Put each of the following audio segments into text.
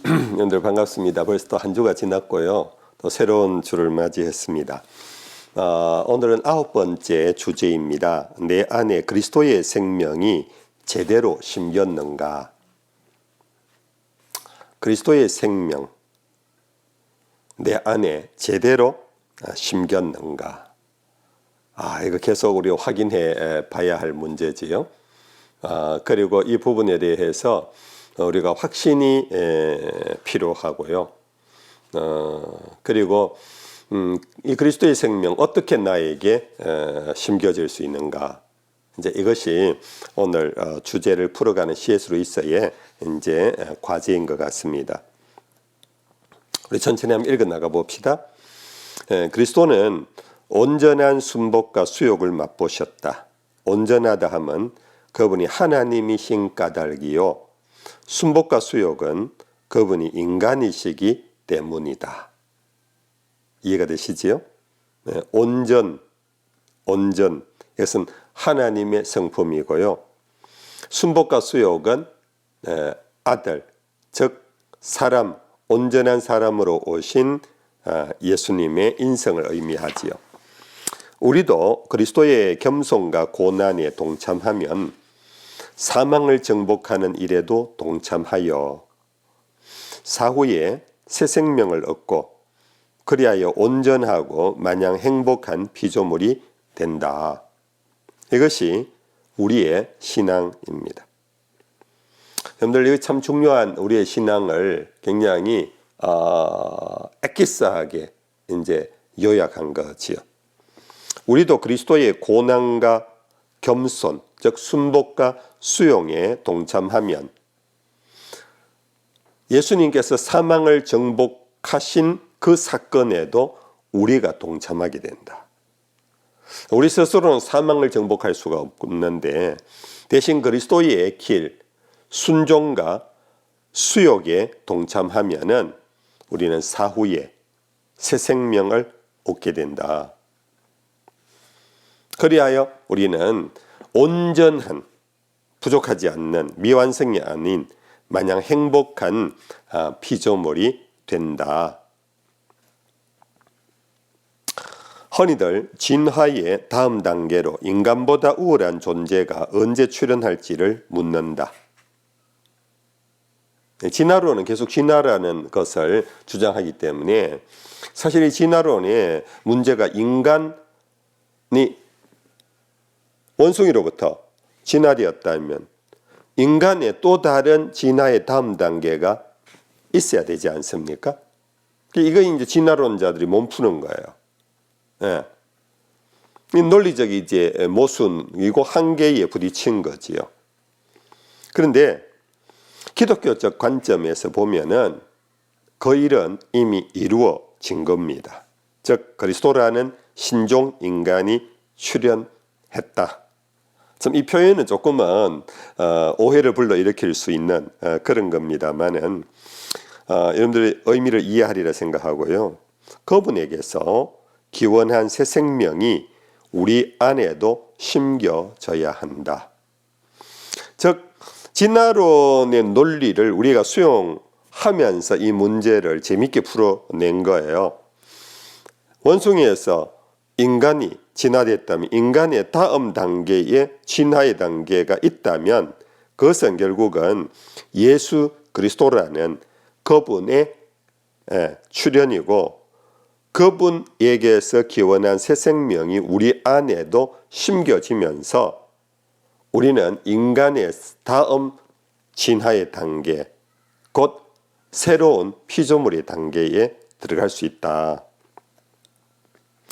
여러분들 반갑습니다. 벌써 또 한 주가 지났고요. 또 새로운 주를 맞이했습니다. 오늘은 9번째 주제입니다. 내 안에 그리스도의 생명이 제대로 심겼는가? 그리스도의 생명, 내 안에 제대로 심겼는가? 이거 계속 우리 확인해 봐야 할 문제지요. 그리고 이 부분에 대해서 우리가 확신이 필요하고요. 그리고 이 그리스도의 생명 어떻게 나에게 심겨질 수 있는가? 이제 이것이 오늘 주제를 풀어가는 C.S. 루이스의 이제 과제인 것 같습니다. 우리 천천히 한번 읽어 나가 봅시다. 그리스도는 온전한 순복과 수욕을 맛보셨다. 온전하다 함은 그분이 하나님이신 까닭이요. 순복과 수욕은 그분이 인간이시기 때문이다. 이해가 되시지요? 온전, 이것은 하나님의 성품이고요. 순복과 수욕은 아들, 즉 사람, 온전한 사람으로 오신 예수님의 인성을 의미하지요. 우리도 그리스도의 겸손과 고난에 동참하면 사망을 정복하는 일에도 동참하여 사후에 새 생명을 얻고 그리하여 온전하고 마냥 행복한 피조물이 된다. 이것이 우리의 신앙입니다. 여러분들 이거 참 중요한 우리의 신앙을 굉장히 엑기스하게 이제 요약한 거지요. 우리도 그리스도의 고난과 겸손, 즉 순복과 수용에 동참하면 예수님께서 사망을 정복하신 그 사건에도 우리가 동참하게 된다. 우리 스스로는 사망을 정복할 수가 없는데 대신 그리스도의 길, 순종과 수욕에 동참하면은 우리는 사후에 새 생명을 얻게 된다. 그리하여 우리는 온전한, 부족하지 않는 미완성이 아닌 마냥 행복한 피조물이 된다. 흔히들 진화의 다음 단계로 인간보다 우월한 존재가 언제 출현할지를 묻는다. 진화론은 계속 진화라는 것을 주장하기 때문에 사실 이 진화론의 문제가 인간이 원숭이로부터 진화되었다면 인간의 또 다른 진화의 다음 단계가 있어야 되지 않습니까? 이거 이제 진화론자들이 몸푸는 거예요. 이 논리적 이제 모순이고 한계에 부딪힌 거지요. 그런데 기독교적 관점에서 보면은 그 일은 이미 이루어진 겁니다. 즉 그리스도라는 신종 인간이 출현했다. 참 이 표현은 조금은 오해를 불러일으킬 수 있는 그런 겁니다만은 여러분들의 의미를 이해하리라 생각하고요. 그분에게서 기원한 새 생명이 우리 안에도 심겨져야 한다. 즉 진화론의 논리를 우리가 수용하면서 이 문제를 재밌게 풀어낸 거예요. 원숭이에서 인간이 진화됐다면 인간의 다음 단계의 진화의 단계가 있다면 그것은 결국은 예수 그리스도라는 그분의 출현이고 그분에게서 기원한 새 생명이 우리 안에도 심겨지면서 우리는 인간의 다음 진화의 단계, 곧 새로운 피조물의 단계에 들어갈 수 있다.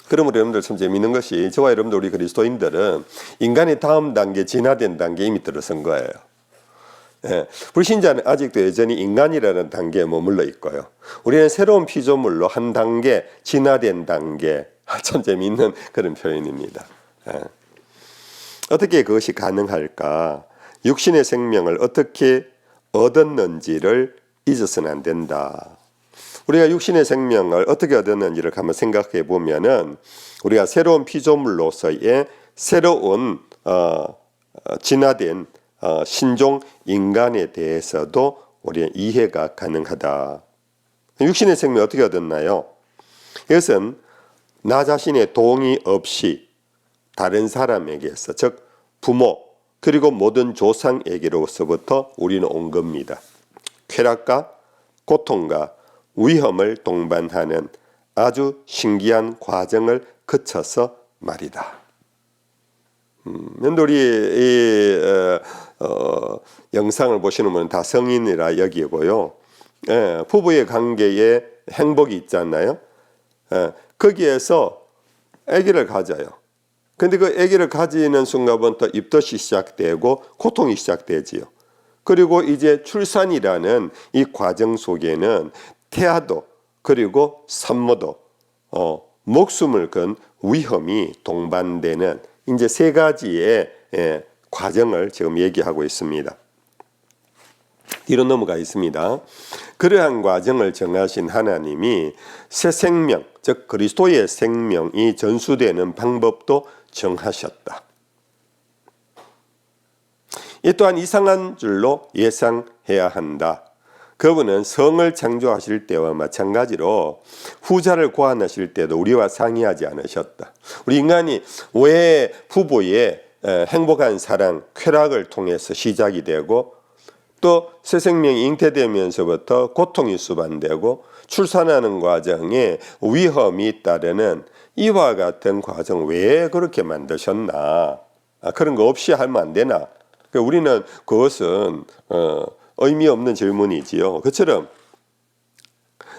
그러므로 여러분들 참 재미있는 것이 저와 여러분들 우리 그리스도인들은 인간의 다음 단계, 진화된 단계에 이미 들어선 거예요. 불신자는 아직도 여전히 인간이라는 단계에 머물러 있고요. 우리는 새로운 피조물로 한 단계, 진화된 단계, 참 재미있는 그런 표현입니다. 어떻게 그것이 가능할까? 육신의 생명을 어떻게 얻었는지를 잊어서는 안 된다. 우리가 육신의 생명을 어떻게 얻었는지를 한번 생각해 보면은 우리가 새로운 피조물로서의 새로운 진화된 신종 인간에 대해서도 우리는 이해가 가능하다. 육신의 생명 어떻게 얻었나요? 이것은 나 자신의 동의 없이 다른 사람에게서, 즉 부모 그리고 모든 조상에게로서부터 우리는 온 겁니다. 쾌락과 고통과 위험을 동반하는 아주 신기한 과정을 거쳐서 말이다. 우리 이 영상을 보시는 분은 다 성인이라 여기고요. 부부의 관계에 행복이 있잖아요. 거기에서 아기를 가져요. 근데 그 아기를 가지는 순간부터 입덧이 시작되고 고통이 시작되지요. 그리고 이제 출산이라는 이 과정 속에는 태아도 그리고 산모도 목숨을 건 위험이 동반되는 이제 세 가지의 과정을 지금 얘기하고 있습니다. 뒤로 넘어가 있습니다. 그러한 과정을 정하신 하나님이 새 생명, 즉 그리스도의 생명이 전수되는 방법도 정하셨다. 이 또한 이상한 줄로 예상해야 한다. 그분은 성을 창조하실 때와 마찬가지로 후자를 고안하실 때도 우리와 상의하지 않으셨다. 우리 인간이 왜 부부의 행복한 사랑, 쾌락을 통해서 시작이 되고 또 새 생명이 잉태되면서부터 고통이 수반되고 출산하는 과정에 위험이 따르는 이와 같은 과정 왜 그렇게 만드셨나? 그런 거 없이 하면 안 되나? 우리는 그것은 의미 없는 질문이지요. 그처럼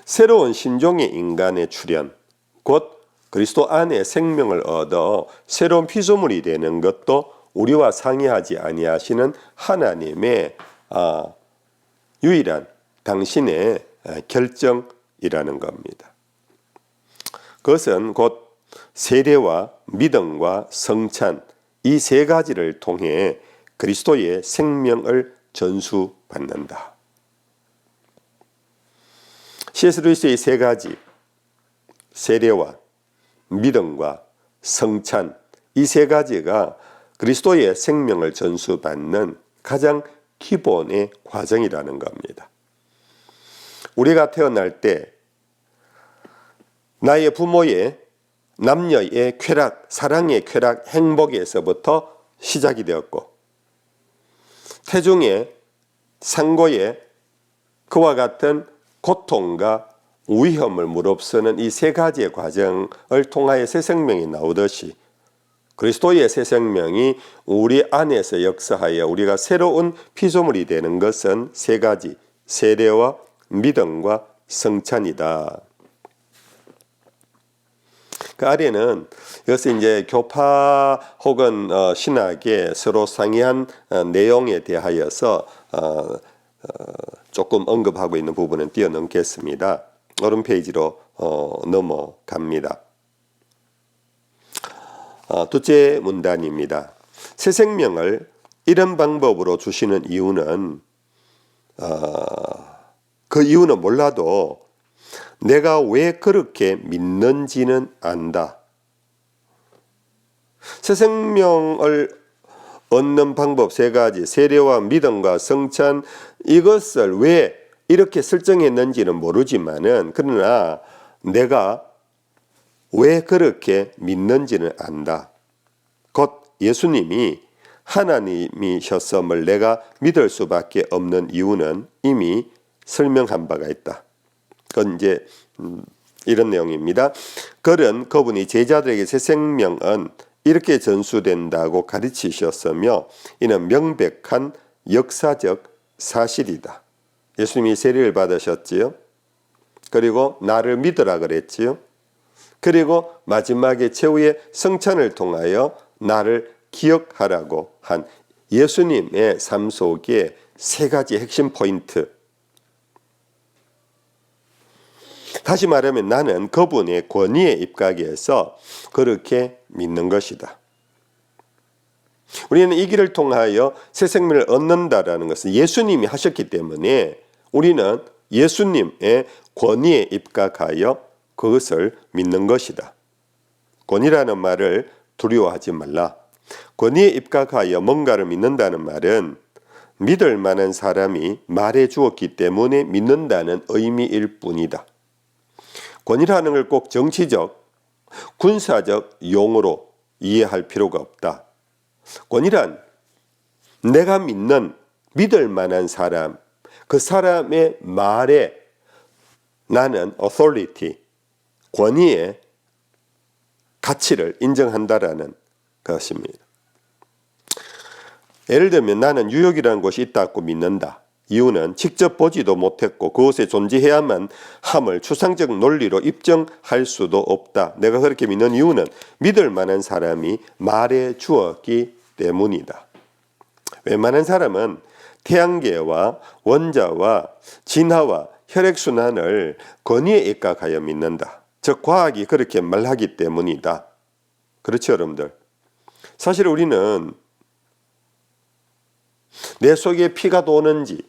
새로운 신종의 인간의 출현, 곧 그리스도 안에 생명을 얻어 새로운 피조물이 되는 것도 우리와 상의하지 아니하시는 하나님의 유일한 당신의 결정이라는 겁니다. 그것은 곧 세례와 믿음과 성찬 이 세 가지를 통해 그리스도의 생명을 전수받는다. C.S. 루이스의 세 가지, 세례와 믿음과 성찬 이 세 가지가 그리스도의 생명을 전수받는 가장 기본의 과정이라는 겁니다. 우리가 태어날 때 나의 부모의 남녀의 쾌락, 사랑의 쾌락, 행복에서부터 시작이 되었고 태중의 상고의 그와 같은 고통과 위험을 무릅쓰는 이 세 가지의 과정을 통하여 새 생명이 나오듯이 그리스도의 새 생명이 우리 안에서 역사하여 우리가 새로운 피조물이 되는 것은 세 가지, 세례와 믿음과 성찬이다. 그 아래는 이것은 이제 교파 혹은 신학의 서로 상이한 내용에 대하여서 조금 언급하고 있는 부분은 뛰어넘겠습니다. 오른 페이지로 넘어갑니다. 둘째 문단입니다. 새 생명을 이런 방법으로 주시는 이유는 그 이유는 몰라도 내가 왜 그렇게 믿는지는 안다. 새 생명을 얻는 방법 세 가지, 세례와 믿음과 성찬 이것을 왜 이렇게 설정했는지는 모르지만은 그러나 내가 왜 그렇게 믿는지는 안다. 곧 예수님이 하나님이셨음을 내가 믿을 수밖에 없는 이유는 이미 설명한 바가 있다. 그건 이제 이런 내용입니다. 그분이 제자들에게 새 생명은 이렇게 전수된다고 가르치셨으며 이는 명백한 역사적 사실이다. 예수님이 세례를 받으셨지요. 그리고 나를 믿으라 그랬지요. 그리고 마지막에 최후의 성찬을 통하여 나를 기억하라고 한 예수님의 삶 속에 세 가지 핵심 포인트. 다시 말하면 나는 그분의 권위에 입각해서 그렇게 믿는 것이다. 우리는 이 길을 통하여 새 생명을 얻는다라는 것은 예수님이 하셨기 때문에 우리는 예수님의 권위에 입각하여 그것을 믿는 것이다. 권위라는 말을 두려워하지 말라. 권위에 입각하여 뭔가를 믿는다는 말은 믿을 만한 사람이 말해 주었기 때문에 믿는다는 의미일 뿐이다. 권위라는 걸 꼭 정치적, 군사적 용어로 이해할 필요가 없다. 권위란 내가 믿을 만한 사람, 그 사람의 말에 나는 authority, 권위의 가치를 인정한다라는 것입니다. 예를 들면 나는 뉴욕이라는 곳이 있다고 믿는다. 이유는 직접 보지도 못했고 그곳에 존재해야만 함을 추상적 논리로 입증할 수도 없다. 내가 그렇게 믿는 이유는 믿을 만한 사람이 말해 주었기 때문이다. 웬만한 사람은 태양계와 원자와 진화와 혈액순환을 권위에 입각하여 믿는다. 즉 과학이 그렇게 말하기 때문이다. 그렇죠, 여러분들? 사실 우리는 내 속에 피가 도는지,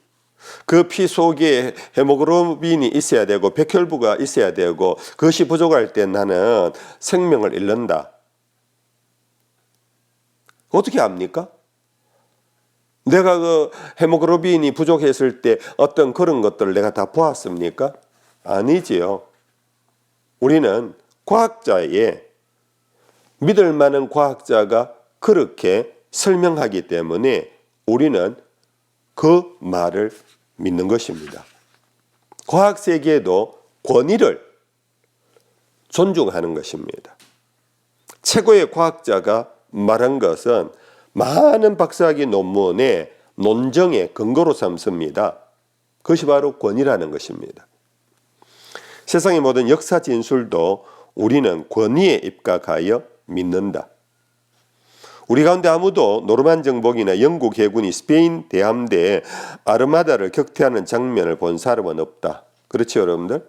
그 피 속에 헤모글로빈이 있어야 되고 백혈부가 있어야 되고 그것이 부족할 때 나는 생명을 잃는다. 어떻게 압니까? 내가 그 헤모글로빈이 부족했을 때 어떤 그런 것들을 내가 다 보았습니까? 아니지요. 우리는 과학자의 믿을 만한 과학자가 그렇게 설명하기 때문에 우리는 그 말을 믿는 것입니다. 과학 세계에도 권위를 존중하는 것입니다. 최고의 과학자가 말한 것은 많은 박사학위 논문의 논정의 근거로 삼습니다. 그것이 바로 권위라는 것입니다. 세상의 모든 역사 진술도 우리는 권위에 입각하여 믿는다. 우리 가운데 아무도 노르만 정복이나 영국 해군이 스페인 대함대에 아르마다를 격퇴하는 장면을 본 사람은 없다. 그렇죠, 여러분들?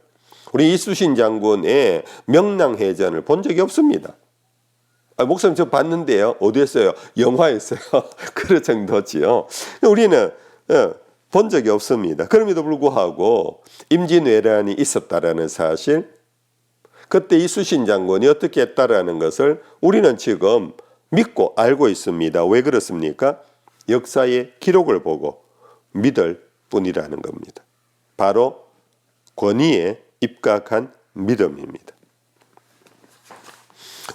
우리 이수신 장군의 명랑해전을 본 적이 없습니다. 목사님 저 봤는데요. 어디였어요? 영화였어요. 그럴 정도지요. 우리는 본 적이 없습니다. 그럼에도 불구하고 임진왜란이 있었다라는 사실, 그때 이수신 장군이 어떻게 했다라는 것을 우리는 지금 믿고 알고 있습니다. 왜 그렇습니까? 역사의 기록을 보고 믿을 뿐이라는 겁니다. 바로 권위에 입각한 믿음입니다.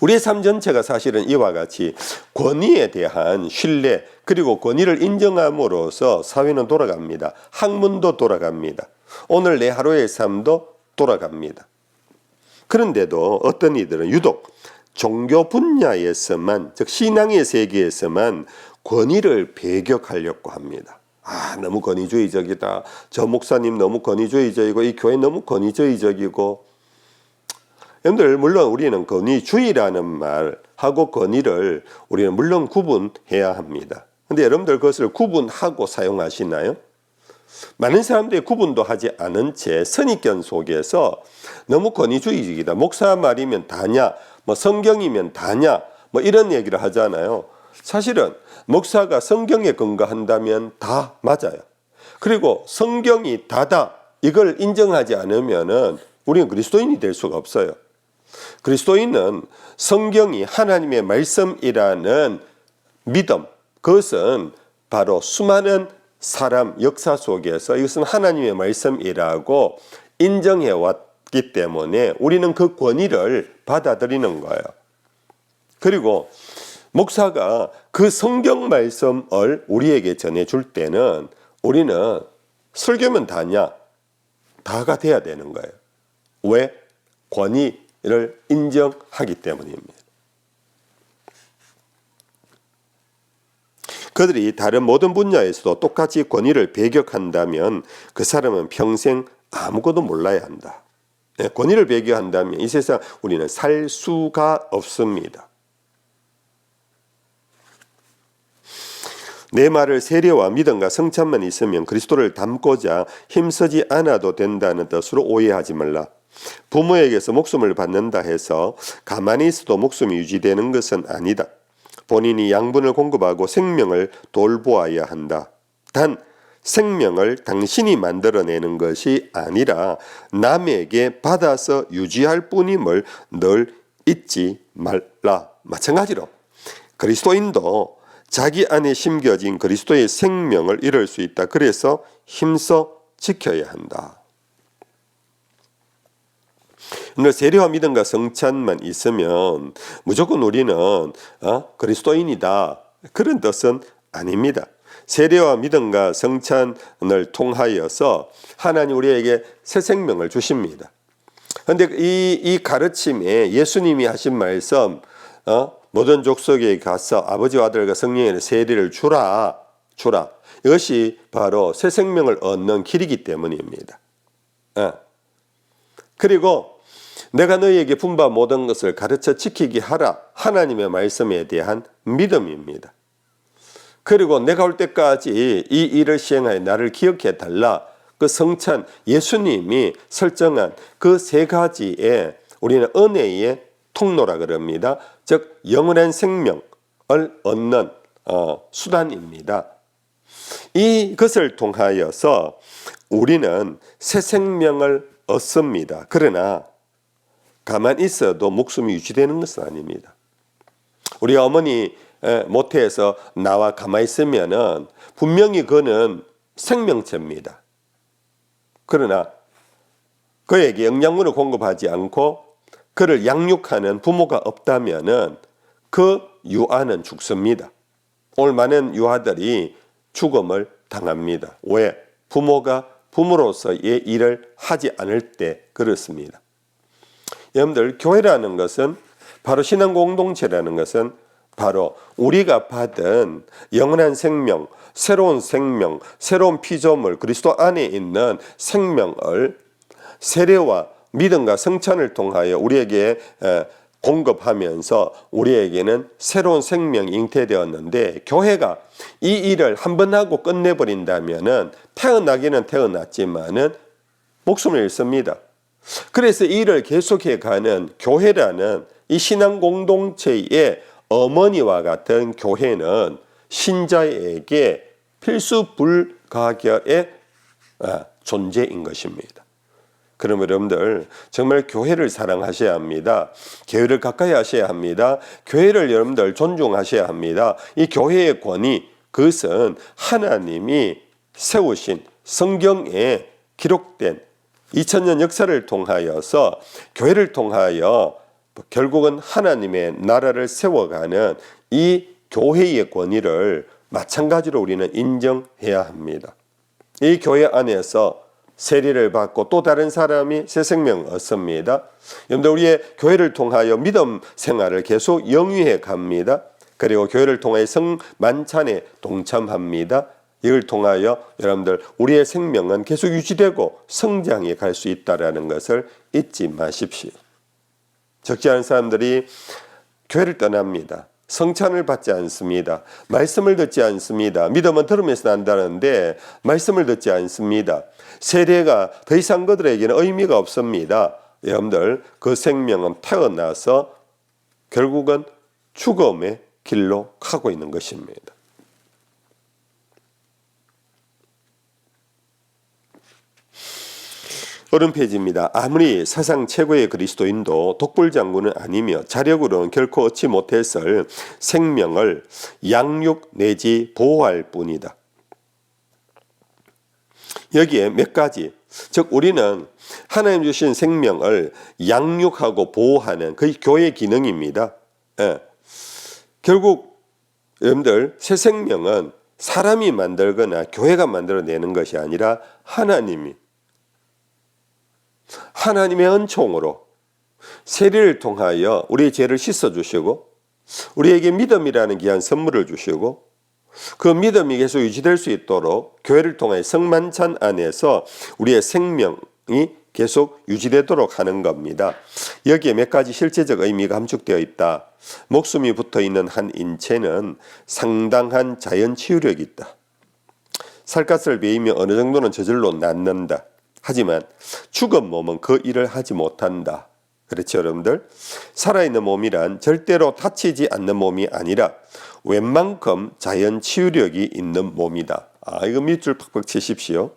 우리의 삶 전체가 사실은 이와 같이 권위에 대한 신뢰 그리고 권위를 인정함으로써 사회는 돌아갑니다. 학문도 돌아갑니다. 오늘 내 하루의 삶도 돌아갑니다. 그런데도 어떤 이들은 유독 종교 분야에서만, 즉 신앙의 세계에서만 권위를 배격하려고 합니다. 너무 권위주의적이다. 저 목사님 너무 권위주의적이고 이 교회 너무 권위주의적이고. 여러분들 물론 우리는 권위주의라는 말하고 권위를 우리는 물론 구분해야 합니다. 그런데 여러분들 그것을 구분하고 사용하시나요? 많은 사람들이 구분도 하지 않은 채 선입견 속에서 너무 권위주의적이다. 목사 말이면 다냐, 성경이면 다냐, 이런 얘기를 하잖아요. 사실은 목사가 성경에 근거한다면 다 맞아요. 그리고 성경이 다다 이걸 인정하지 않으면은 우리는 그리스도인이 될 수가 없어요. 그리스도인은 성경이 하나님의 말씀이라는 믿음, 그것은 바로 수많은 사람 역사 속에서 이것은 하나님의 말씀이라고 인정해 왔기 때문에 우리는 그 권위를 받아들이는 거예요. 그리고 목사가 그 성경 말씀을 우리에게 전해줄 때는 우리는 설교면 다냐? 다가 돼야 되는 거예요. 왜? 권위를 인정하기 때문입니다. 그들이 다른 모든 분야에서도 똑같이 권위를 배격한다면 그 사람은 평생 아무것도 몰라야 한다. 권위를 배격한다면 이 세상 우리는 살 수가 없습니다. 내 말을 세례와 믿음과 성찬만 있으면 그리스도를 닮고자 힘쓰지 않아도 된다는 뜻으로 오해하지 말라. 부모에게서 목숨을 받는다 해서 가만히 있어도 목숨이 유지되는 것은 아니다. 본인이 양분을 공급하고 생명을 돌보아야 한다. 단 생명을 당신이 만들어내는 것이 아니라 남에게 받아서 유지할 뿐임을 늘 잊지 말라. 마찬가지로 그리스도인도 자기 안에 심겨진 그리스도의 생명을 이룰 수 있다. 그래서 힘써 지켜야 한다. 오늘 세례와 믿음과 성찬만 있으면 무조건 우리는 그리스도인이다. 그런 뜻은 아닙니다. 세례와 믿음과 성찬을 통하여서 하나님 우리에게 새 생명을 주십니다. 그런데 이 가르침에 예수님이 하신 말씀, 모든 족속에 가서 아버지와 아들과 성령의 세례를 주라. 이것이 바로 새 생명을 얻는 길이기 때문입니다. 그리고 내가 너희에게 분바 모든 것을 가르쳐 지키게 하라. 하나님의 말씀에 대한 믿음입니다. 그리고 내가 올 때까지 이 일을 시행하여 나를 기억해 달라. 그 성찬, 예수님이 설정한 그 세 가지에 우리는 은혜의 통로라 그럽니다. 즉 영원한 생명을 얻는 수단입니다. 이것을 통하여서 우리는 새 생명을 얻습니다. 그러나 가만히 있어도 목숨이 유지되는 것은 아닙니다. 우리 어머니 모태에서 나와 가만히 있으면은 분명히 그는 생명체입니다. 그러나 그에게 영양분을 공급하지 않고 그를 양육하는 부모가 없다면은 그 유아는 죽습니다. 오늘 많은 유아들이 죽음을 당합니다. 왜? 부모가 부모로서의 일을 하지 않을 때 그렇습니다. 여러분들, 교회라는 것은 바로 신앙 공동체라는 것은 바로 우리가 받은 영원한 생명, 새로운 생명, 새로운 피조물, 그리스도 안에 있는 생명을 세례와 믿음과 성찬을 통하여 우리에게 공급하면서 우리에게는 새로운 생명이 잉태되었는데, 교회가 이 일을 한 번 하고 끝내버린다면은 태어나기는 태어났지만은 목숨을 잃습니다. 그래서 이 일을 계속해 가는 교회라는 이 신앙 공동체의 어머니와 같은 교회는 신자에게 필수 불가결의 존재인 것입니다. 그럼 여러분들 정말 교회를 사랑하셔야 합니다. 교회를 가까이 하셔야 합니다. 교회를 여러분들 존중하셔야 합니다. 이 교회의 권위, 그것은 하나님이 세우신 성경에 기록된 2000년 역사를 통하여서 교회를 통하여 결국은 하나님의 나라를 세워가는 이 교회의 권위를 마찬가지로 우리는 인정해야 합니다. 이 교회 안에서 세례를 받고 또 다른 사람이 새 생명을 얻습니다. 여러분들, 우리의 교회를 통하여 믿음 생활을 계속 영위해 갑니다. 그리고 교회를 통하여 성만찬에 동참합니다. 이걸 통하여 여러분들 우리의 생명은 계속 유지되고 성장해 갈 수 있다는 것을 잊지 마십시오. 적지 않은 사람들이 교회를 떠납니다. 성찬을 받지 않습니다. 말씀을 듣지 않습니다. 믿음은 들으면서 난다는데 말씀을 듣지 않습니다. 세례가 더 이상 그들에게는 의미가 없습니다. 여러분들, 그 생명은 태어나서 결국은 죽음의 길로 가고 있는 것입니다. 오른 페이지입니다. 아무리 사상 최고의 그리스도인도 독불장군은 아니며 자력으로는 결코 얻지 못했을 생명을 양육 내지 보호할 뿐이다. 여기에 몇 가지, 즉 우리는 하나님 주신 생명을 양육하고 보호하는 그게 교회의 기능입니다. 결국 여러분들, 새 생명은 사람이 만들거나 교회가 만들어내는 것이 아니라 하나님의 은총으로 세례를 통하여 우리의 죄를 씻어주시고 우리에게 믿음이라는 귀한 선물을 주시고 그 믿음이 계속 유지될 수 있도록 교회를 통해 성만찬 안에서 우리의 생명이 계속 유지되도록 하는 겁니다. 여기에 몇 가지 실제적 의미가 함축되어 있다. 목숨이 붙어있는 한 인체는 상당한 자연 치유력이 있다. 살갗을 베이며 어느 정도는 저절로 낫는다. 하지만 죽은 몸은 그 일을 하지 못한다. 그렇죠, 여러분들? 살아있는 몸이란 절대로 다치지 않는 몸이 아니라 웬만큼 자연 치유력이 있는 몸이다. 이거 밑줄 팍팍 치십시오.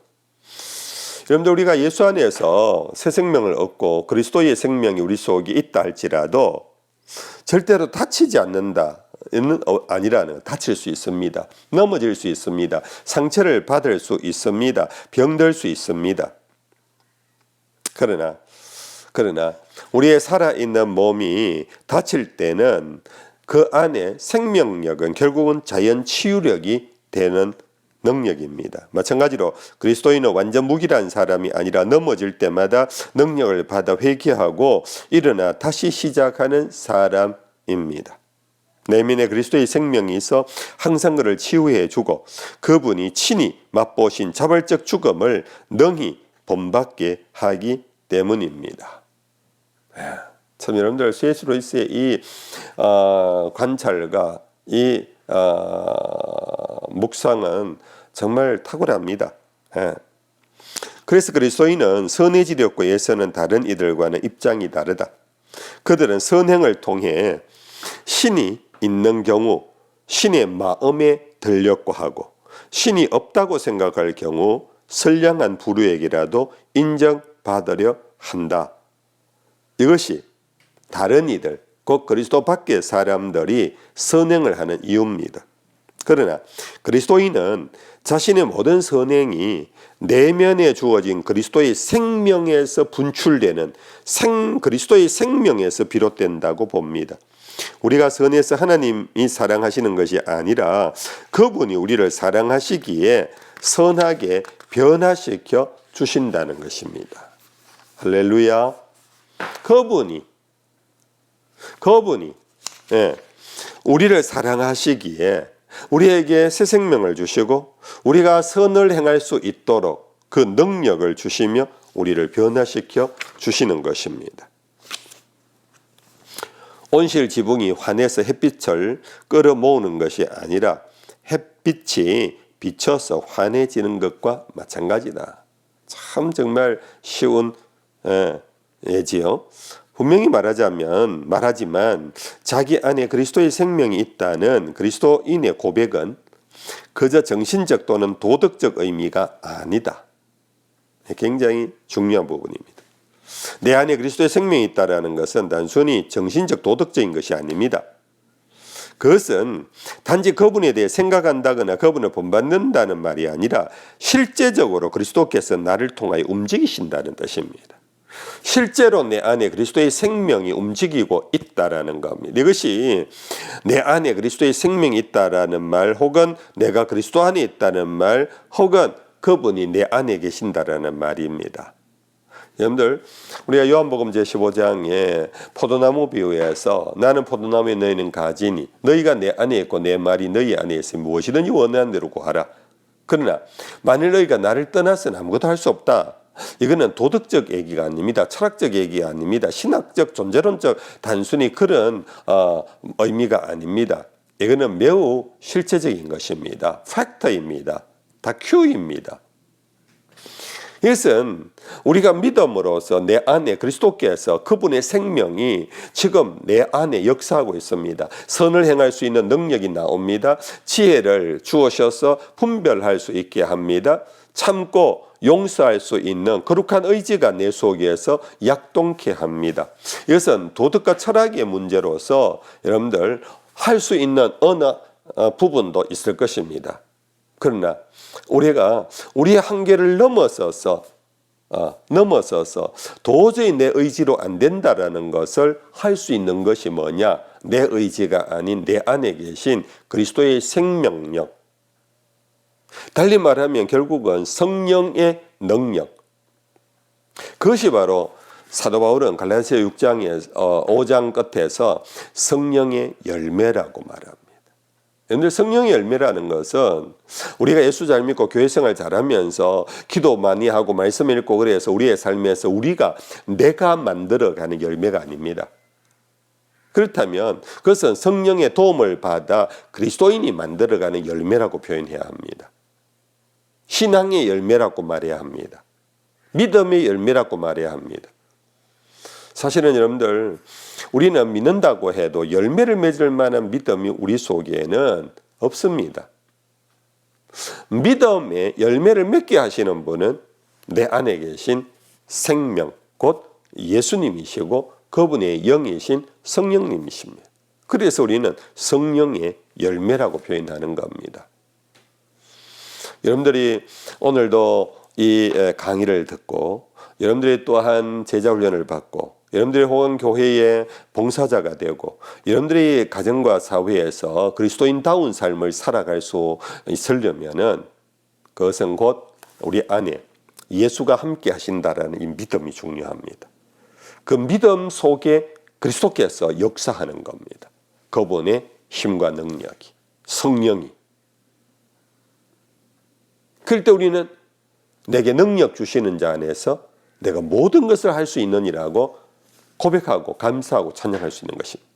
여러분들, 우리가 예수 안에서 새 생명을 얻고 그리스도의 생명이 우리 속에 있다 할지라도 절대로 다치지 않는다. 아니라는, 다칠 수 있습니다. 넘어질 수 있습니다. 상처를 받을 수 있습니다. 병들 수 있습니다. 그러나 우리의 살아있는 몸이 다칠 때는 그 안에 생명력은 결국은 자연 치유력이 되는 능력입니다. 마찬가지로 그리스도인은 완전 무기란 사람이 아니라 넘어질 때마다 능력을 받아 회개하고 일어나 다시 시작하는 사람입니다. 내면에 그리스도의 생명이 있어 항상 그를 치유해 주고 그분이 친히 맛보신 자발적 죽음을 능히 본받게 하기 때문입니다. 참 여러분들 C.S. 루이스의 이 관찰과 이 묵상은 정말 탁월합니다. 그래서 그리스도인은 선해지렸고 예서는 다른 이들과는 입장이 다르다. 그들은 선행을 통해 신이 있는 경우 신의 마음에 들렸고 하고 신이 없다고 생각할 경우 선량한 부류에게라도 인정받으려 한다. 이것이 다른 이들, 곧 그리스도 밖의 사람들이 선행을 하는 이유입니다. 그러나 그리스도인은 자신의 모든 선행이 내면에 주어진 그리스도의 생명에서 분출되는 그리스도의 생명에서 비롯된다고 봅니다. 우리가 선해서 하나님이 사랑하시는 것이 아니라 그분이 우리를 사랑하시기에 선하게 변화시켜 주신다는 것입니다. 할렐루야. 그분이 우리를 사랑하시기에 우리에게 새 생명을 주시고 우리가 선을 행할 수 있도록 그 능력을 주시며 우리를 변화시켜 주시는 것입니다. 온실 지붕이 환해서 햇빛을 끌어모으는 것이 아니라 햇빛이 비쳐서 환해지는 것과 마찬가지다. 참 정말 쉬운 예지요. 분명히 말하지만 자기 안에 그리스도의 생명이 있다는 그리스도인의 고백은 그저 정신적 또는 도덕적 의미가 아니다. 굉장히 중요한 부분입니다. 내 안에 그리스도의 생명이 있다는 것은 단순히 정신적 도덕적인 것이 아닙니다. 그것은 단지 그분에 대해 생각한다거나 그분을 본받는다는 말이 아니라 실제적으로 그리스도께서 나를 통하여 움직이신다는 뜻입니다. 실제로 내 안에 그리스도의 생명이 움직이고 있다라는 겁니다. 이것이 내 안에 그리스도의 생명이 있다라는 말, 혹은 내가 그리스도 안에 있다는 말, 혹은 그분이 내 안에 계신다라는 말입니다. 여러분들, 우리가 요한복음 제15장에 포도나무 비유에서 나는 포도나무에 너희는 가지니 너희가 내 안에 있고 내 말이 너희 안에 있으니 무엇이든지 원하는 대로 구하라. 그러나 만일 너희가 나를 떠나서는 아무것도 할 수 없다. 이거는 도덕적 얘기가 아닙니다. 철학적 얘기가 아닙니다. 신학적, 존재론적 단순히 그런 의미가 아닙니다. 이거는 매우 실제적인 것입니다. 팩터입니다. 다큐입니다. 이것은 우리가 믿음으로써 내 안에 그리스도께서 그분의 생명이 지금 내 안에 역사하고 있습니다. 선을 행할 수 있는 능력이 나옵니다. 지혜를 주어셔서 분별할 수 있게 합니다. 참고 용서할 수 있는 거룩한 의지가 내 속에서 약동케 합니다. 이것은 도덕과 철학의 문제로서 여러분들 할 수 있는 어느 부분도 있을 것입니다. 그러나 우리가 우리의 한계를 넘어서서 도저히 내 의지로 안 된다라는 것을 할 수 있는 것이 뭐냐? 내 의지가 아닌 내 안에 계신 그리스도의 생명력. 달리 말하면 결국은 성령의 능력. 그것이 바로 사도 바울은 갈라디아 6장의 5장 끝에서 성령의 열매라고 말합니다. 여러분들, 성령의 열매라는 것은 우리가 예수 잘 믿고 교회 생활 잘하면서 기도 많이 하고 말씀 읽고 그래서 우리의 삶에서 내가 만들어가는 열매가 아닙니다. 그렇다면 그것은 성령의 도움을 받아 그리스도인이 만들어가는 열매라고 표현해야 합니다. 신앙의 열매라고 말해야 합니다. 믿음의 열매라고 말해야 합니다. 사실은 여러분들, 우리는 믿는다고 해도 열매를 맺을 만한 믿음이 우리 속에는 없습니다. 믿음의 열매를 맺게 하시는 분은 내 안에 계신 생명, 곧 예수님이시고 그분의 영이신 성령님이십니다. 그래서 우리는 성령의 열매라고 표현하는 겁니다. 여러분들이 오늘도 이 강의를 듣고 여러분들이 또한 제자훈련을 받고 여러분들이 혹은 교회의 봉사자가 되고 여러분들이 가정과 사회에서 그리스도인다운 삶을 살아갈 수 있으려면은 그것은 곧 우리 안에 예수가 함께 하신다라는 이 믿음이 중요합니다. 그 믿음 속에 그리스도께서 역사하는 겁니다. 그분의 힘과 능력이, 성령이. 그럴 때 우리는 내게 능력 주시는 자 안에서 내가 모든 것을 할 수 있느니라고 고백하고 감사하고 찬양할 수 있는 것입니다.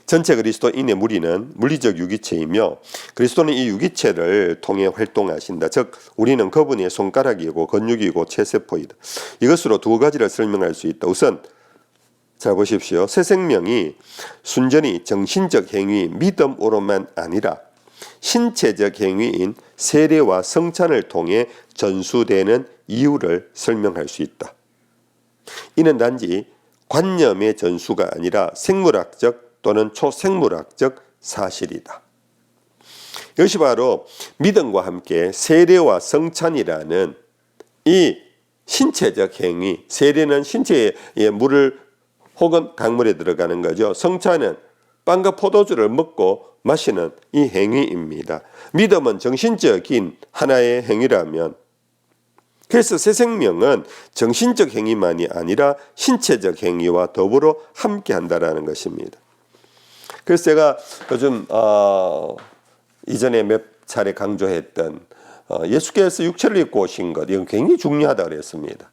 전체 그리스도인의 무리는 물리적 유기체이며 그리스도는 이 유기체를 통해 활동하신다. 즉 우리는 그분의 손가락이고 근육이고 체세포이다. 이것으로 두 가지를 설명할 수 있다. 우선 잘 보십시오. 새 생명이 순전히 정신적 행위 믿음으로만 아니라 신체적 행위인 세례와 성찬을 통해 전수되는 이유를 설명할 수 있다. 이는 단지 관념의 전수가 아니라 생물학적 또는 초생물학적 사실이다. 이것이 바로 믿음과 함께 세례와 성찬이라는 이 신체적 행위, 세례는 신체에 물을 혹은 강물에 들어가는 거죠. 성찬은 빵과 포도주를 먹고 마시는 이 행위입니다. 믿음은 정신적인 하나의 행위라면 그래서 새 생명은 정신적 행위만이 아니라 신체적 행위와 더불어 함께 한다라는 것입니다. 그래서 제가 요즘 이전에 몇 차례 강조했던 예수께서 육체를 입고 오신 것, 이건 굉장히 중요하다고 그랬습니다.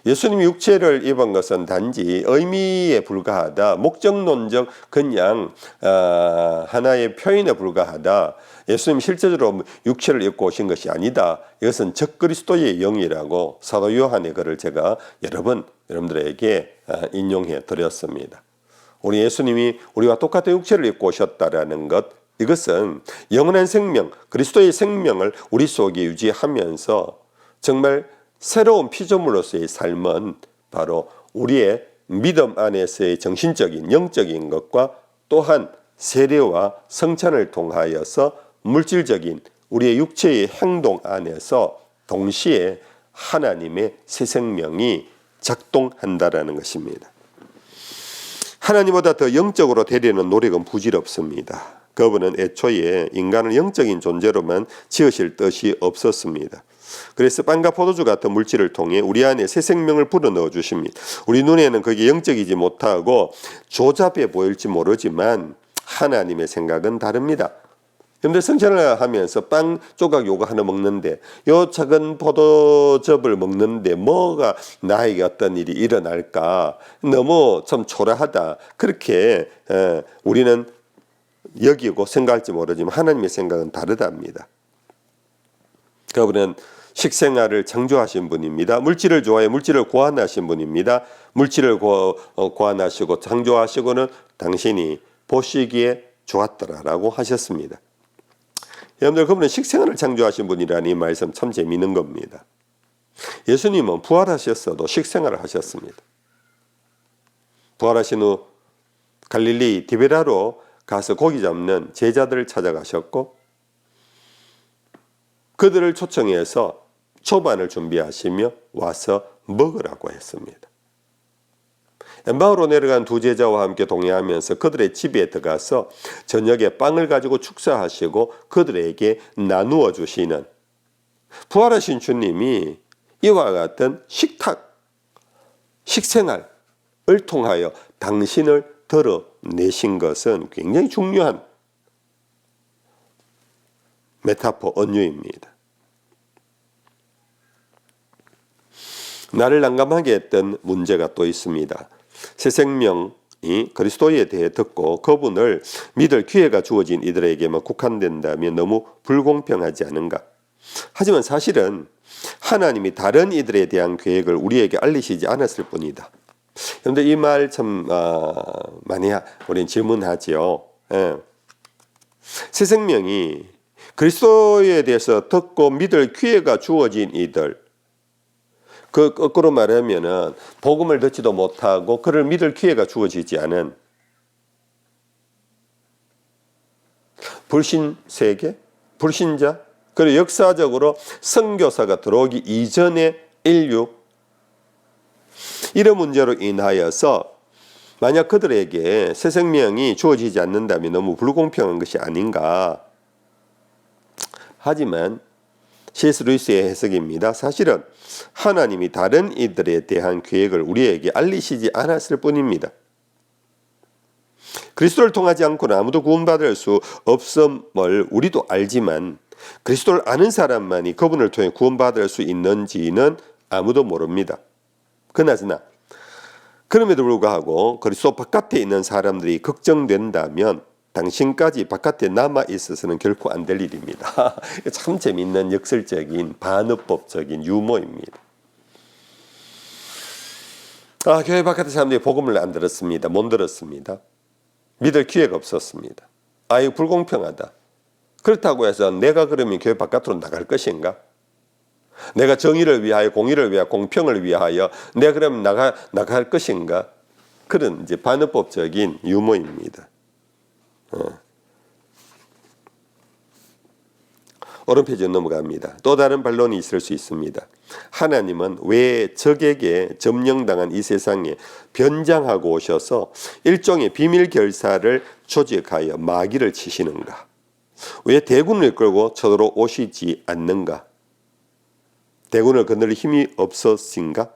예수님이 육체를 입은 것은 단지 의미에 불과하다, 목적론적 그냥 하나의 표현에 불과하다. 예수님 실제적으로 육체를 입고 오신 것이 아니다. 이것은 적그리스도의 영이라고 사도 요한의 글을 제가 여러 번 여러분들에게 인용해 드렸습니다. 우리 예수님이 우리와 똑같은 육체를 입고 오셨다라는 것, 이것은 영원한 생명, 그리스도의 생명을 우리 속에 유지하면서 정말 새로운 피조물로서의 삶은 바로 우리의 믿음 안에서의 정신적인 영적인 것과 또한 세례와 성찬을 통하여서 물질적인 우리의 육체의 행동 안에서 동시에 하나님의 새 생명이 작동한다라는 것입니다. 하나님보다 더 영적으로 되려는 노력은 부질없습니다. 그분은 애초에 인간을 영적인 존재로만 지으실 뜻이 없었습니다. 그래서 빵과 포도주 같은 물질을 통해 우리 안에 새 생명을 불어넣어 주십니다. 우리 눈에는 그게 영적이지 못하고 조잡해 보일지 모르지만 하나님의 생각은 다릅니다. 그런데 성찬을 하면서 빵 조각 요거 하나 먹는데 요 작은 포도즙을 먹는데 뭐가 나에게 어떤 일이 일어날까 너무 좀 초라하다 그렇게 우리는 여기고 생각할지 모르지만 하나님의 생각은 다르답니다. 그분은 식생활을 창조하신 분입니다. 물질을 좋아해 물질을 고안하신 분입니다. 물질을 고안하시고 창조하시고는 당신이 보시기에 좋았더라라고 하셨습니다. 여러분들 그분은 식생활을 창조하신 분이라는 이 말씀 참 재미있는 겁니다. 예수님은 부활하셨어도 식생활을 하셨습니다. 부활하신 후 갈릴리 디베라로 가서 고기 잡는 제자들을 찾아가셨고 그들을 초청해서 초반을 준비하시며 와서 먹으라고 했습니다. 엠마오로 내려간 두 제자와 함께 동행하면서 그들의 집에 들어가서 저녁에 빵을 가지고 축사하시고 그들에게 나누어 주시는 부활하신 주님이 이와 같은 식생활을 통하여 당신을 드러내신 것은 굉장히 중요한 메타포 언유입니다. 나를 난감하게 했던 문제가 또 있습니다. 새 생명이 그리스도에 대해 듣고 그분을 믿을 기회가 주어진 이들에게만 국한된다면 너무 불공평하지 않은가? 하지만 사실은 하나님이 다른 이들에 대한 계획을 우리에게 알리시지 않았을 뿐이다. 그런데 이 말 참 많이 우리는 질문하지요. 새 생명이 그리스도에 대해서 듣고 믿을 기회가 주어진 이들 그 거꾸로 말하면은 복음을 듣지도 못하고 그를 믿을 기회가 주어지지 않은 불신 세계, 불신자, 그리고 역사적으로 선교사가 들어오기 이전의 인류, 이런 문제로 인하여서 만약 그들에게 새 생명이 주어지지 않는다면 너무 불공평한 것이 아닌가. 하지만 C.S. 루이스의 해석입니다. 사실은 하나님이 다른 이들에 대한 계획을 우리에게 알리시지 않았을 뿐입니다. 그리스도를 통하지 않고는 아무도 구원받을 수 없음을 우리도 알지만 그리스도를 아는 사람만이 그분을 통해 구원받을 수 있는지는 아무도 모릅니다. 그나저나 그럼에도 불구하고 그리스도 바깥에 있는 사람들이 걱정된다면 당신까지 바깥에 남아 있어서는 결코 안 될 일입니다. 참 재미있는 역설적인 반어법적인 유머입니다. 교회 바깥의 사람들이 복음을 안 들었습니다. 못 들었습니다. 믿을 기회가 없었습니다. 이거 불공평하다. 그렇다고 해서 내가 그러면 교회 바깥으로 나갈 것인가? 내가 정의를 위하여, 공의를 위하여, 공평을 위하여 내가 그러면 나갈 것인가? 그런 이제 반어법적인 유머입니다. 오른페이지로 넘어갑니다. 또 다른 반론이 있을 수 있습니다. 하나님은 왜 적에게 점령당한 이 세상에 변장하고 오셔서 일종의 비밀 결사를 조직하여 마귀를 치시는가? 왜 대군을 이끌고 쳐들어오시지 않는가? 대군을 거느릴 힘이 없었신가?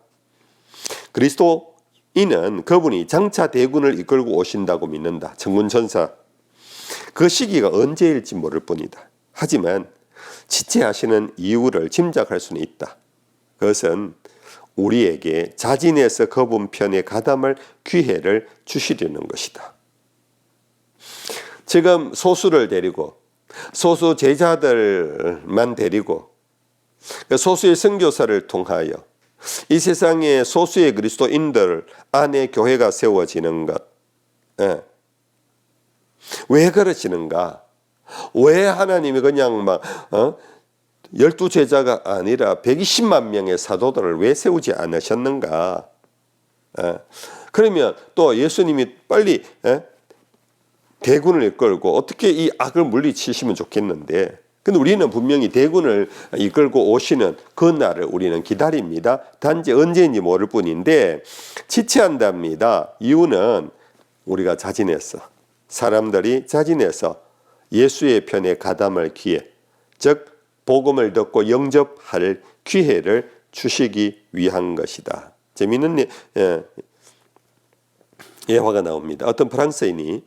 그리스도인은 그분이 장차 대군을 이끌고 오신다고 믿는다. 천군천사. 그 시기가 언제일지 모를 뿐이다. 하지만 지체하시는 이유를 짐작할 수는 있다. 그것은 우리에게 자진해서 그분 편에 가담할 기회를 주시려는 것이다. 지금 소수를 데리고 소수 제자들만 데리고 소수의 선교사를 통하여 이 세상의 소수의 그리스도인들 안에 교회가 세워지는 것, 왜 그러시는가? 왜 하나님이 그냥 막 12제자가 아니라 120만 명의 사도들을 왜 세우지 않으셨는가? 그러면 또 예수님이 빨리 대군을 이끌고 어떻게 이 악을 물리치시면 좋겠는데, 근데 우리는 분명히 대군을 이끌고 오시는 그 날을 우리는 기다립니다. 단지 언제인지 모를 뿐인데 지체한답니다. 이유는 우리가 자진해서, 사람들이 자진해서 예수의 편에 가담할 기회, 즉 복음을 듣고 영접할 기회를 주시기 위한 것이다. 재미있는 예화가 나옵니다. 어떤 프랑스인이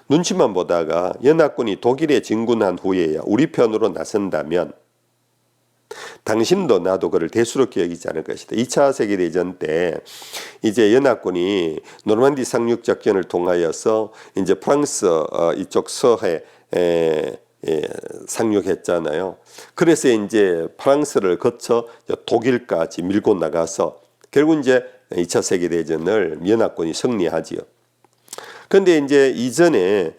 눈치만 보다가 연합군이 독일에 진군한 후에야 우리 편으로 나선다면 당신도 나도 그를 대수롭게 여기지 않을 것이다. 2차 세계대전 때 이제 연합군이 노르만디 상륙 작전을 통하여서 이제 프랑스 이쪽 서해 상륙했잖아요. 그래서 이제 프랑스를 거쳐 독일까지 밀고 나가서 결국 이제 2차 세계대전을 연합군이 승리하지요. 그런데 이제 이전에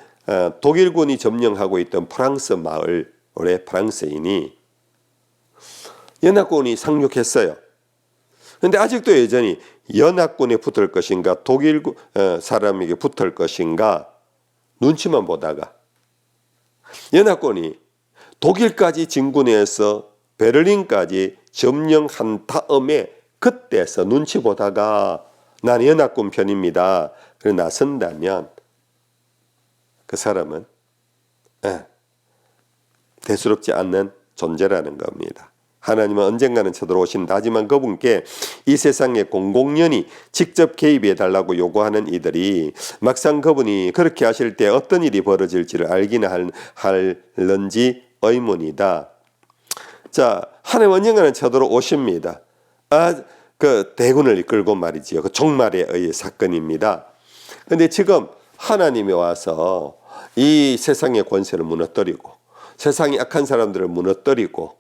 독일군이 점령하고 있던 프랑스 마을의 프랑스인이 연합군이 상륙했어요. 그런데 아직도 여전히 연합군에 붙을 것인가 독일 사람에게 붙을 것인가 눈치만 보다가 연합군이 독일까지 진군해서 베를린까지 점령한 다음에 그때서 눈치 보다가 나는 연합군 편입니다. 그래 나선다면 그 사람은 대수롭지 않는 존재라는 겁니다. 하나님은 언젠가는 쳐들어오신다. 하지만 그분께 이 세상의 공공연히 직접 개입해 달라고 요구하는 이들이 막상 그분이 그렇게 하실 때 어떤 일이 벌어질지를 알기는 할는지 의문이다. 자, 하나님 언젠가는 쳐들어오십니다. 그 대군을 이끌고 말이지요. 그 종말에 의해 사건입니다. 그런데 지금 하나님이 와서 이 세상의 권세를 무너뜨리고 세상의 악한 사람들을 무너뜨리고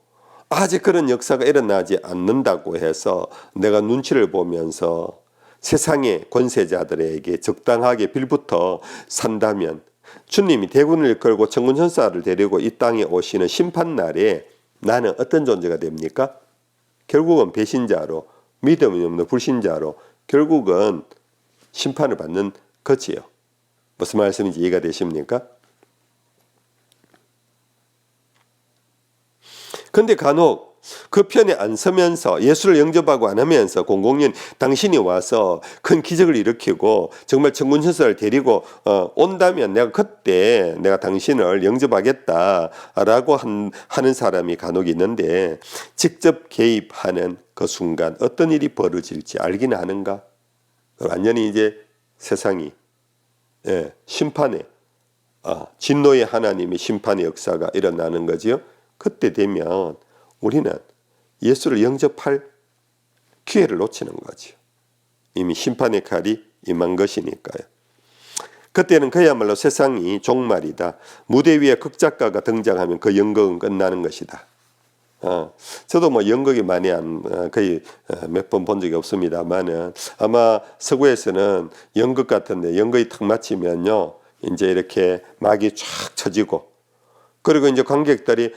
아직 그런 역사가 일어나지 않는다고 해서 내가 눈치를 보면서 세상의 권세자들에게 적당하게 빌붙어 산다면 주님이 대군을 이끌고 천군천사를 데리고 이 땅에 오시는 심판날에 나는 어떤 존재가 됩니까? 결국은 배신자로 믿음이 없는 불신자로 결국은 심판을 받는 거지요. 무슨 말씀인지 이해가 되십니까? 근데 간혹 그 편에 안 서면서 예수를 영접하고 안 하면서 공공연 당신이 와서 큰 기적을 일으키고 정말 천군천사를 데리고 온다면 내가 그때 내가 당신을 영접하겠다라고 하는 사람이 간혹 있는데 직접 개입하는 그 순간 어떤 일이 벌어질지 알기는 하는가? 완전히 이제 세상이 심판의 진노의 하나님의 심판의 역사가 일어나는 거지요. 그때 되면 우리는 예수를 영접할 기회를 놓치는 거죠. 이미 심판의 칼이 임한 것이니까요. 그때는 그야말로 세상이 종말이다. 무대 위에 극작가가 등장하면 그 연극은 끝나는 것이다. 저도 뭐 연극이 많이 거의 몇 번 본 적이 없습니다만은 아마 서구에서는 연극 같은데 연극이 탁 마치면요, 이제 이렇게 막이 쫙 쳐지고 그리고 이제 관객들이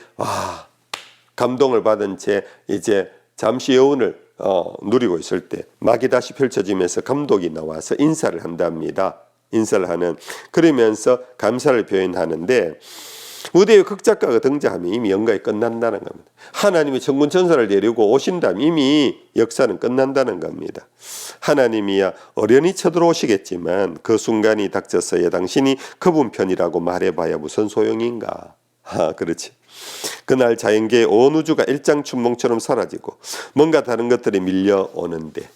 감동을 받은 채 이제 잠시 여운을 누리고 있을 때 막이 다시 펼쳐지면서 감독이 나와서 인사를 한답니다. 인사를 하는 그러면서 감사를 표현하는데 무대에 극작가가 등장하면 이미 연가가 끝난다는 겁니다. 하나님이 천군천사를 데리고 오신다면 이미 역사는 끝난다는 겁니다. 하나님이야 어련히 쳐들어오시겠지만 그 순간이 닥쳤어야 당신이 그분 편이라고 말해봐야 무슨 소용인가. 그렇지. 그날 자연계의 온 우주가 일장춘몽처럼 사라지고 뭔가 다른 것들이 밀려오는데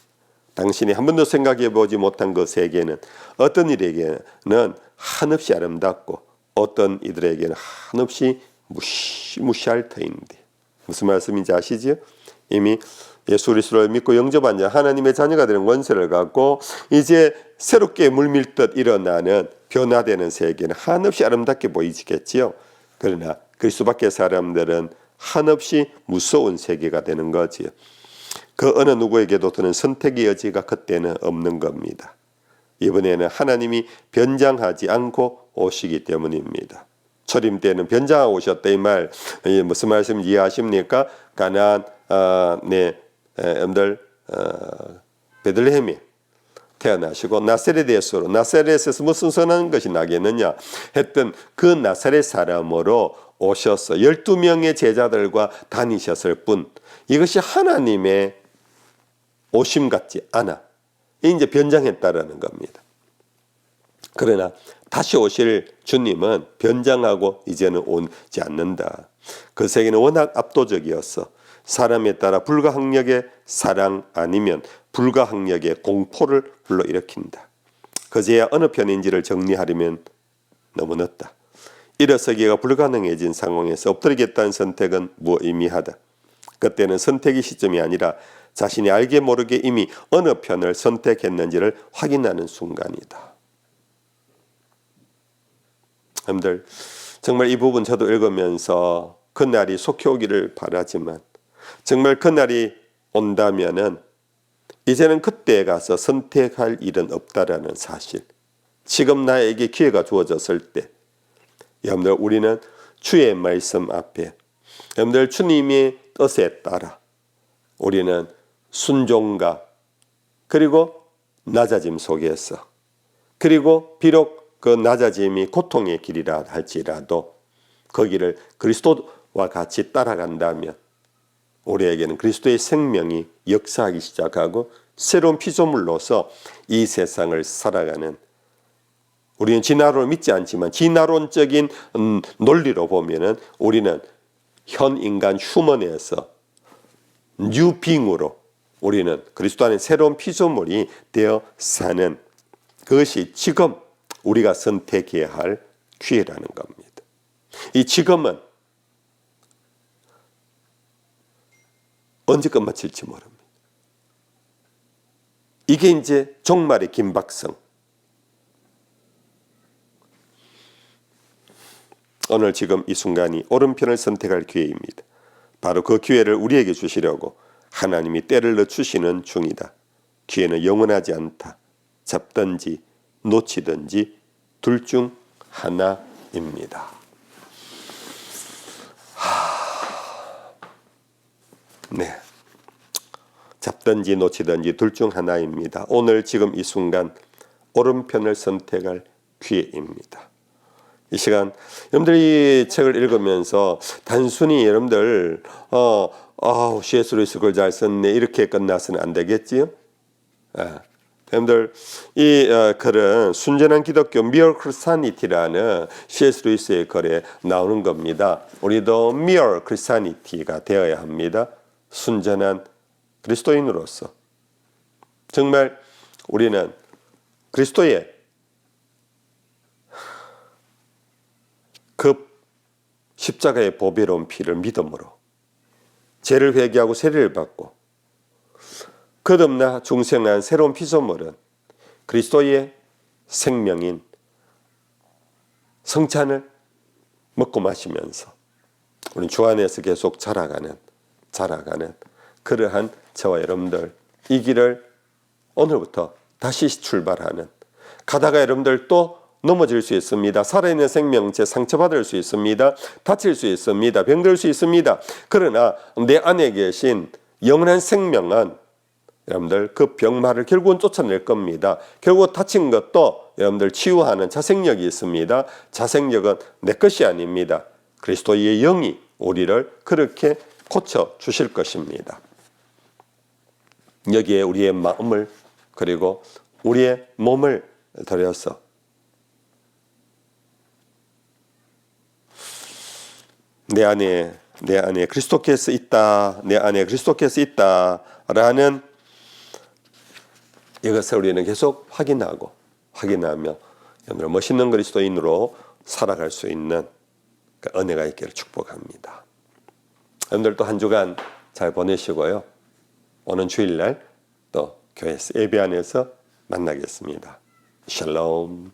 당신이 한 번도 생각해보지 못한 그 세계는 어떤 이에게는 한없이 아름답고 어떤 이들에게는 한없이 무시무시할 터인데 무슨 말씀인지 아시지요? 이미 예수 그리스도를 믿고 영접한 자 하나님의 자녀가 되는 권세를 갖고 이제 새롭게 물밀듯 일어나는 변화되는 세계는 한없이 아름답게 보이겠지요. 그러나 그리스도 밖의 사람들은 한없이 무서운 세계가 되는 거지요. 그 어느 누구에게도 드는 선택의 여지가 그때는 없는 겁니다. 이번에는 하나님이 변장하지 않고 오시기 때문입니다. 초림 때는 변장하고 오셨다 이 말 무슨 말씀인지 이해하십니까? 가나안 여러분들 베들레헴에 태어나시고 나사렛에서 무슨 선한 것이 나겠느냐 했던 그 나사렛 사람으로 오셔서 12명의 제자들과 다니셨을 뿐 이것이 하나님의 오심 같지 않아 이제 변장했다라는 겁니다. 그러나 다시 오실 주님은 변장하고 이제는 오지 않는다. 그 세계는 워낙 압도적이었어. 사람에 따라 불가항력의 사랑 아니면 불가항력의 공포를 불러일으킨다. 그제야 어느 편인지를 정리하려면 너무 늦다. 일어서기가 불가능해진 상황에서 엎드리겠다는 선택은 무의미하다. 그때는 선택의 시점이 아니라 자신이 알게 모르게 이미 어느 편을 선택했는지를 확인하는 순간이다. 여러분들 정말 이 부분 저도 읽으면서 그날이 속히 오기를 바라지만 정말 그날이 온다면은 이제는 그때에 가서 선택할 일은 없다라는 사실. 지금 나에게 기회가 주어졌을 때 여러분들 우리는 주의 말씀 앞에 여러분들 주님의 뜻에 따라 우리는 순종과 그리고 낮아짐 속에서 그리고 비록 그 낮아짐이 고통의 길이라 할지라도 거기를 그리스도와 같이 따라간다면 우리에게는 그리스도의 생명이 역사하기 시작하고 새로운 피조물로서 이 세상을 살아가는 우리는 진화론을 믿지 않지만 진화론적인 논리로 보면은 우리는 현 인간 휴먼에서 뉴빙으로 우리는 그리스도 안에 새로운 피조물이 되어 사는 그것이 지금 우리가 선택해야 할 기회라는 겁니다. 이 지금은 언제 끝마칠지 모릅니다. 이게 이제 종말의 긴박성. 오늘 지금 이 순간이 오른편을 선택할 기회입니다. 바로 그 기회를 우리에게 주시려고 하나님이 때를 늦추시는 중이다. 기회는 영원하지 않다. 잡든지 놓치든지 둘 중 하나입니다. 네. 잡든지 놓치든지 둘 중 하나입니다. 오늘 지금 이 순간 오른편을 선택할 기회입니다. 이 시간 여러분들이 이 책을 읽으면서 단순히 여러분들 C.S. 루이스 글 잘 썼네 이렇게 끝나서는 안 되겠지요? 여러분들 이 글은 순전한 기독교 Mere Christianity라는 C.S. 루이스의 글에 나오는 겁니다. 우리도 Mere Christianity가 되어야 합니다. 순전한 그리스도인으로서 정말 우리는 그리스도의 그 십자가의 보배로운 피를 믿음으로 죄를 회개하고 세례를 받고 거듭나 중생한 새로운 피조물은 그리스도의 생명인 성찬을 먹고 마시면서 우리는 주 안에서 계속 자라가는 그러한 저와 여러분들 이 길을 오늘부터 다시 출발하는 가다가 여러분들 또 넘어질 수 있습니다. 살아있는 생명체 상처받을 수 있습니다. 다칠 수 있습니다. 병들 수 있습니다. 그러나 내 안에 계신 영원한 생명은 여러분들 그 병마를 결국은 쫓아낼 겁니다. 결국 다친 것도 여러분들 치유하는 자생력이 있습니다. 자생력은 내 것이 아닙니다. 그리스도의 영이 우리를 그렇게 고쳐 주실 것입니다. 여기에 우리의 마음을 그리고 우리의 몸을 들여서 내 안에 그리스도께서 있다. 내 안에 그리스도께서 있다라는 이것을 우리는 계속 확인하며 여러분 멋있는 그리스도인으로 살아갈 수 있는 그 은혜가 있기를 축복합니다. 여러분들도 한 주간 잘 보내시고요. 오는 주일날 또 교회에서 예배 안에서 만나겠습니다. 샬롬.